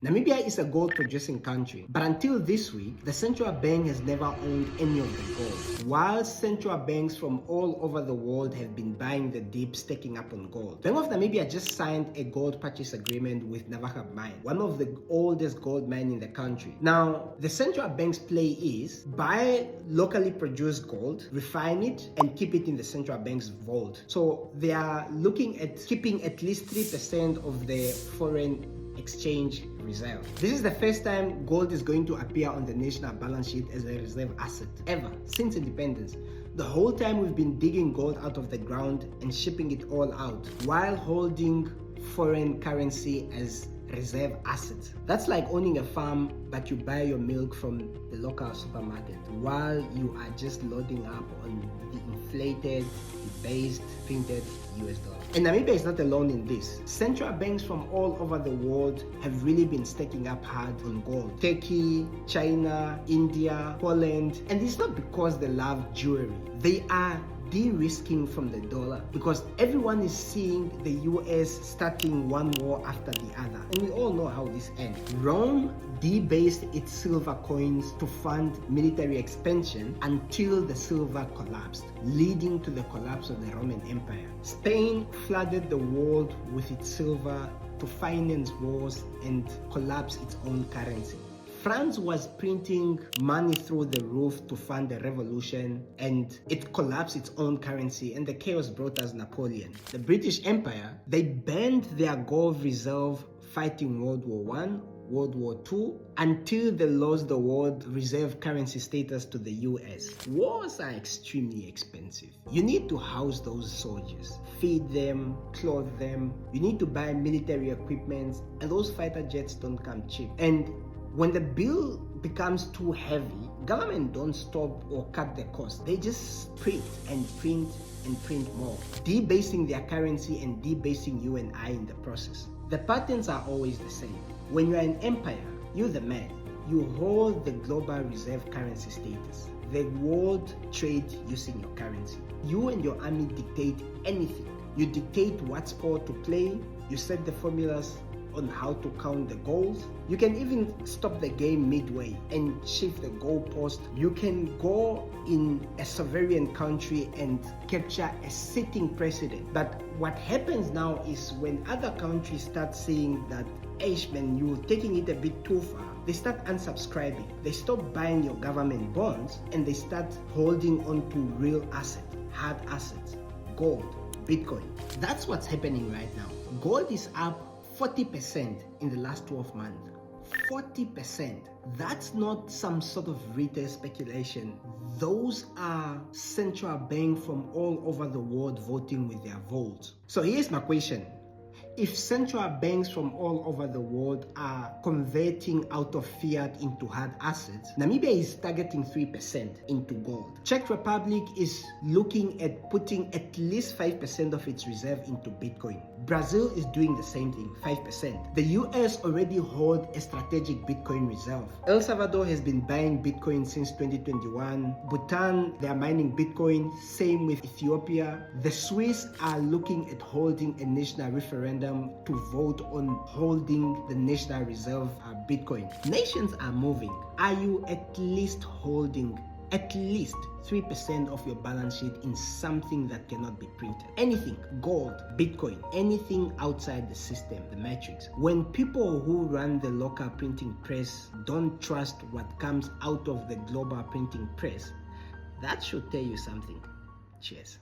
Namibia is a gold producing country, but until this week, the central bank has never owned any of the gold. While central banks from all over the world have been buying the dip, stacking up on gold. Bank of Namibia just signed a gold purchase agreement with Navaja Mine, one of the oldest gold mines in the country. Now, the central bank's play is buy locally produced gold, refine it, and keep it in the central bank's vault. So they are looking at keeping at least 3% of their foreign exchange reserve. This is the first time gold is going to appear on the national balance sheet as a reserve asset ever since independence. The whole time we've been digging gold out of the ground and shipping it all out while holding foreign currency as reserve assets. That's like owning a farm, but you buy your milk from the local supermarket while you are just loading up on the inflated, debased, printed US dollar. And Namibia is not alone in this. Central banks from all over the world have really been stacking up hard on gold. Turkey, China, India, Poland. And it's not because they love jewelry. They are de-risking from the dollar because everyone is seeing the US starting one war after the other, and we all know how this ends. Rome debased its silver coins to fund military expansion until the silver collapsed, leading to the collapse of the Roman Empire. Spain flooded the world with its silver to finance wars and collapse its own currency. France was printing money through the roof to fund the revolution, and it collapsed its own currency, and the chaos brought us Napoleon. The British Empire, they banned their gold reserve fighting World War I, World War II, until they lost the world reserve currency status to the US. Wars are extremely expensive. You need to house those soldiers, feed them, clothe them. You need to buy military equipment, and those fighter jets don't come cheap. And when the bill becomes too heavy, government don't stop or cut the cost. They just print and print and print more, debasing their currency and debasing you and I in the process. The patterns are always the same. When you're an empire, you're the man. You hold the global reserve currency status. The world trade using your currency. You and your army dictate anything. You dictate what sport to play. You set the formulas on how to count the goals. You can even stop the game midway and shift the goalpost. You can go in a sovereign country and capture a sitting president. But what happens now is when other countries start seeing that, man, you're taking it a bit too far, they start unsubscribing. They stop buying your government bonds and they start holding on to real assets, hard assets, gold, Bitcoin. That's what's happening right now. Gold is up 40% in the last 12 months. 40%. That's not some sort of retail speculation. Those are central banks from all over the world voting with their votes. So here's my question. If central banks from all over the world are converting out of fiat into hard assets, Namibia is targeting 3% into gold. Czech Republic is looking at putting at least 5% of its reserve into Bitcoin. Brazil is doing the same thing, 5%. The US already hold a strategic Bitcoin reserve. El Salvador has been buying Bitcoin since 2021. Bhutan, they are mining Bitcoin, same with Ethiopia. The Swiss are looking at holding a national referendum to vote on holding the national reserve Bitcoin. Nations are moving. Are you at least holding at least 3% of your balance sheet in something that cannot be printed? Anything, gold, Bitcoin, anything outside the system, the matrix. When people who run the local printing press don't trust what comes out of the global printing press, that should tell you something. Cheers.